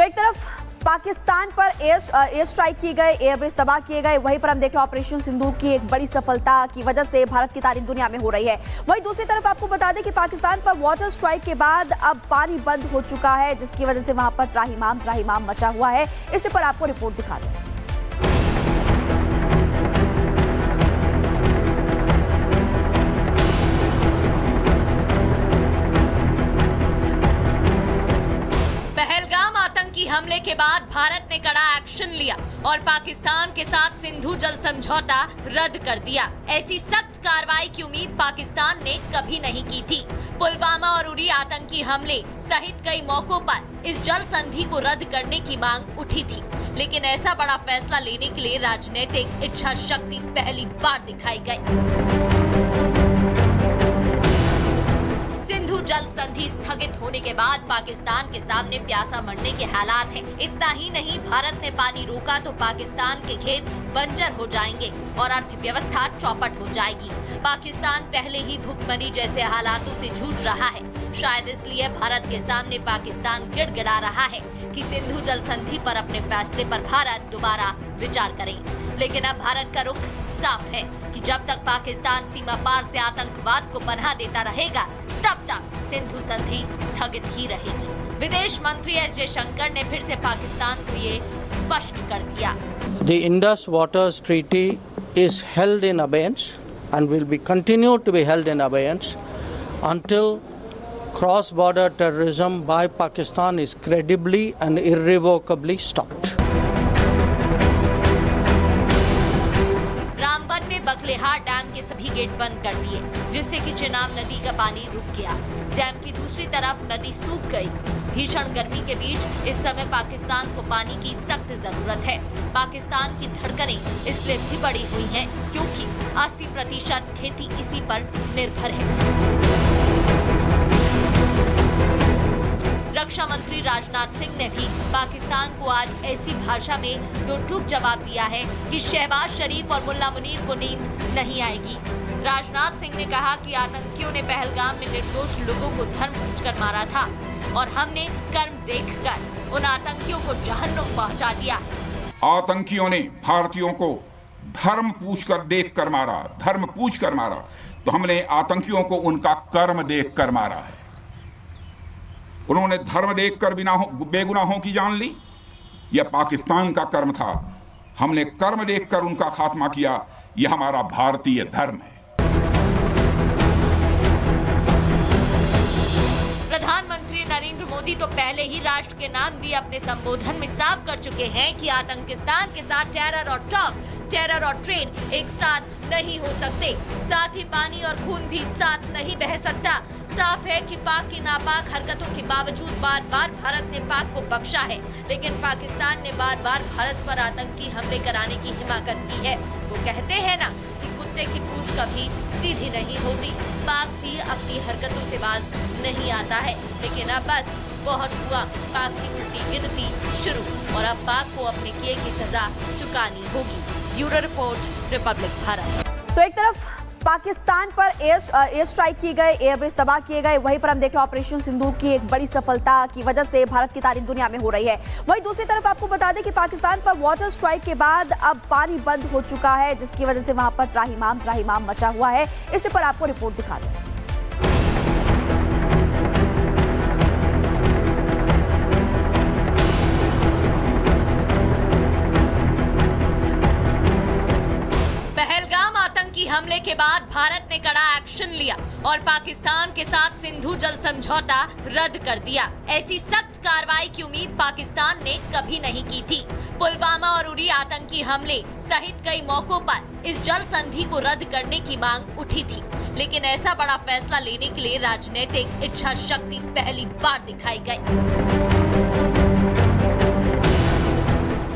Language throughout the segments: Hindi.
तो एक तरफ पाकिस्तान पर एयर स्ट्राइक किए गए, एयरबेस तबाह किए गए, वहीं पर हम देख रहे हैं ऑपरेशन सिंदूर की एक बड़ी सफलता की वजह से भारत की तारीफ दुनिया में हो रही है। वहीं दूसरी तरफ आपको बता दें कि पाकिस्तान पर वाटर स्ट्राइक के बाद अब पानी बंद हो चुका है, जिसकी वजह से वहां पर त्राहिमाम मचा हुआ है। इससे पर आपको रिपोर्ट दिखा दें। आतंकी हमले के बाद भारत ने कड़ा एक्शन लिया और पाकिस्तान के साथ सिंधु जल समझौता रद्द कर दिया। ऐसी सख्त कार्रवाई की उम्मीद पाकिस्तान ने कभी नहीं की थी। पुलवामा और उरी आतंकी हमले सहित कई मौकों पर इस जल संधि को रद्द करने की मांग उठी थी, लेकिन ऐसा बड़ा फैसला लेने के लिए राजनीतिक इच्छा शक्ति पहली बार दिखाई गई। सिंधु जल संधि स्थगित होने के बाद पाकिस्तान के सामने प्यासा मरने के हालात हैं। इतना ही नहीं, भारत ने पानी रोका तो पाकिस्तान के खेत बंजर हो जाएंगे और अर्थव्यवस्था चौपट हो जाएगी। पाकिस्तान पहले ही भुखमरी जैसे हालातों से जूझ रहा है। शायद इसलिए भारत के सामने पाकिस्तान गिड़गिड़ा रहा है कि सिंधु जल संधि पर अपने फैसले पर भारत दोबारा विचार करे। लेकिन अब भारत का रुख साफ है कि जब तक पाकिस्तान सीमा पार से आतंकवाद को पनाह देता रहेगा, तब तक सिंधु संधि स्थगित ही रहेगी। विदेश मंत्री एस जयशंकर ने फिर से पाकिस्तान को ये स्पष्ट कर दिया। The Indus Waters Treaty is held in abeyance and will be continued to be held in abeyance until cross-border terrorism by Pakistan is credibly and irrevocably stopped. Ramban में बगलेहार डैम के सभी गेट बंद कर दिए, जिससे कि चिनाब नदी का पानी रुक गया। डैम की दूसरी तरफ नदी सूख गई। भीषण गर्मी के बीच इस समय पाकिस्तान को पानी की सख्त जरूरत है। पाकिस्तान की धड़कनें इसलिए भी बढ़ी हुई हैं क्योंकि 80% खेती इसी पर निर्भर है। रक्षा मंत्री राजनाथ सिंह ने भी पाकिस्तान को आज ऐसी भाषा में दो टूक जवाब दिया है कि शहबाज शरीफ और मुल्ला मुनीर को नींद नहीं आएगी। राजनाथ सिंह ने कहा कि आतंकियों ने पहलगाम में निर्दोष लोगों को धर्म पूछकर मारा था और हमने कर्म देखकर उन आतंकियों को जहन्नुम पहुंचा दिया। आतंकियों ने भारतीयों को धर्म पूछकर देखकर मारा, धर्म पूछकर मारा, तो हमने आतंकियों को उनका कर्म देखकर मारा है। उन्होंने धर्म देखकर बेगुनाहों की जान ली। यह पाकिस्तान का कर्म था। हमने कर्म देखकर उनका खात्मा किया। यह हमारा भारतीय धर्म है। प्रधानमंत्री नरेंद्र मोदी तो पहले ही राष्ट्र के नाम दिए अपने संबोधन में साफ कर चुके हैं कि आतंकिस्तान के साथ टेरर और ट्रेड एक साथ नहीं हो सकते। साथ ही पानी और खून भी साथ नहीं बह सकता। साफ है कि पाक की नापाक हरकतों के बावजूद बार बार भारत ने पाक को बख्शा है, लेकिन पाकिस्तान ने बार बार भारत पर आतंकी हमले कराने की हिमाकत की है। वो कहते हैं ना कि कुत्ते की पूंछ कभी सीधी नहीं होती। पाक भी अपनी हरकतों से बाज नहीं आता है, लेकिन अब बस बहुत हुआ। पाक की उल्टी गिनती शुरू और अब पाक को अपने किए की सजा चुकानी होगी। Bureau report, Republic Bharat. तो एक तरफ पाकिस्तान पर एयर स्ट्राइक किए गए, एयरबेस तबाह किए गए, वहीं पर हम देख रहे हैं ऑपरेशन सिंदूर की एक बड़ी सफलता की वजह से भारत की तारीफ दुनिया में हो रही है। वहीं दूसरी तरफ आपको बता दें कि पाकिस्तान पर वाटर स्ट्राइक के बाद अब पानी बंद हो चुका है, जिसकी वजह से वहां पर त्राहिमाम मचा हुआ है। इससे पर आपको रिपोर्ट दिखा दें। आतंकी हमले के बाद भारत ने कड़ा एक्शन लिया और पाकिस्तान के साथ सिंधु जल समझौता रद्द कर दिया। ऐसी सख्त कार्रवाई की उम्मीद पाकिस्तान ने कभी नहीं की थी। पुलवामा और उरी आतंकी हमले सहित कई मौकों पर इस जल संधि को रद्द करने की मांग उठी थी, लेकिन ऐसा बड़ा फैसला लेने के लिए राजनीतिक इच्छा शक्ति पहली बार दिखाई गई।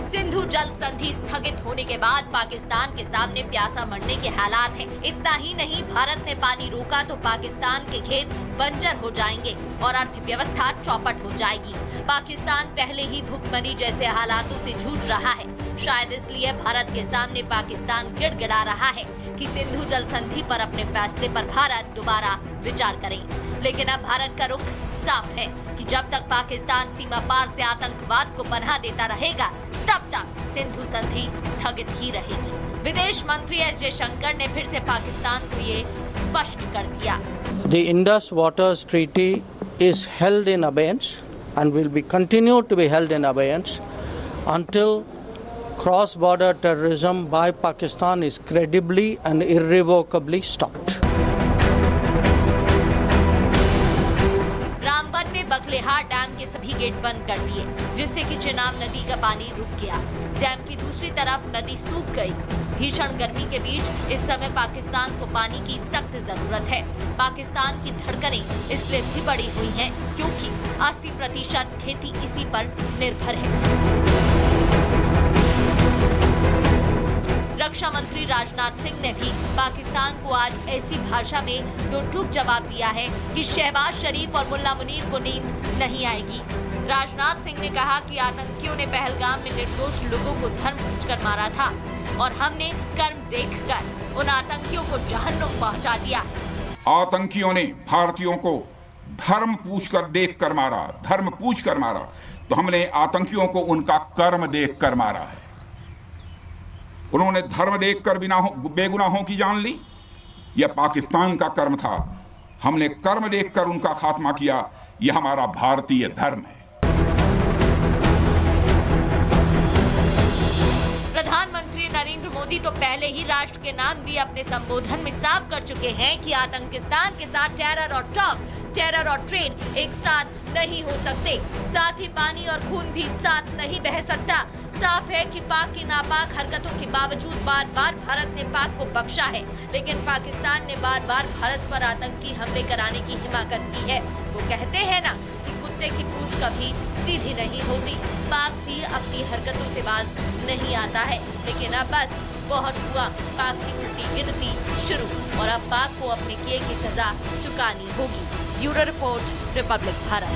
सिंधु जल संधि स्थगित होने के बाद पाकिस्तान के सामने प्यासा मरने के हालात हैं। इतना ही नहीं, भारत ने पानी रोका तो पाकिस्तान के खेत बंजर हो जाएंगे और अर्थव्यवस्था चौपट हो जाएगी। पाकिस्तान पहले ही भुखमरी जैसे हालातों से जूझ रहा है। शायद इसलिए भारत के सामने पाकिस्तान गिड़गिड़ा रहा है कि सिंधु जल संधि पर अपने फैसले पर भारत दोबारा विचार करे। लेकिन अब भारत का रुख साफ है कि जब तक पाकिस्तान सीमा पार से आतंकवाद को पनाह देता रहेगा तब तक सिंधु संधि स्थगित ही रहेगी। विदेश मंत्री एस जयशंकर ने फिर से पाकिस्तान को ये स्पष्ट कर दिया। The Indus Waters Treaty is held in abeyance and will be continued to be held in abeyance until cross-border terrorism by Pakistan is credibly and irrevocably stopped. Ramban में बगलेहार डैम के सभी गेट बंद कर दिए, जिससे कि चिनाब नदी का पानी रुक गया। डैम की दूसरी तरफ नदी सूख गई। भीषण गर्मी के बीच इस समय पाकिस्तान को पानी की सख्त जरूरत है। पाकिस्तान की धड़कनें इसलिए भी बढ़ी हुई हैं क्योंकि 80% खेती इसी पर निर्भर है। रक्षा मंत्री राजनाथ सिंह ने भी पाकिस्तान को आज ऐसी भाषा में दो टूक जवाब दिया है कि शहबाज शरीफ और मुल्ला मुनीर को नींद नहीं आएगी। राजनाथ सिंह ने कहा कि आतंकियों ने पहलगाम में निर्दोष लोगों को धर्म पूछकर मारा था और हमने कर्म देखकर उन आतंकियों को जहन्नुम पहुंचा दिया। आतंकियों ने भारतीयों को धर्म पूछकर देखकर मारा, धर्म पूछकर मारा, तो हमने आतंकियों को उनका कर्म देखकर मारा है। उन्होंने धर्म देखकर बेगुनाहों की जान ली, यह पाकिस्तान का कर्म था। हमने कर्म देखकर उनका खात्मा किया, यह हमारा भारतीय धर्म है। प्रधानमंत्री नरेंद्र मोदी तो पहले ही राष्ट्र के नाम दिए अपने संबोधन में साफ कर चुके हैं कि आतंकिस्तान के साथ टेरर और ट्रेड एक साथ नहीं हो सकते। साथ ही पानी और खून भी साथ नहीं बह सकता। साफ है कि पाक की नापाक हरकतों के बावजूद बार बार भारत ने पाक को बख्शा है, लेकिन पाकिस्तान ने बार बार भारत पर आतंकी हमले कराने की हिमाकत की है। वो कहते हैं ना कि कुत्ते की पूंछ कभी सीधी नहीं होती। पाक भी अपनी हरकतों से बाज नहीं आता है, लेकिन अब बस बहुत हुआ। पाक की उल्टी गिनती शुरू और अब पाक को अपने किए की सजा चुकानी होगी। Bureau report, Republic Bharat.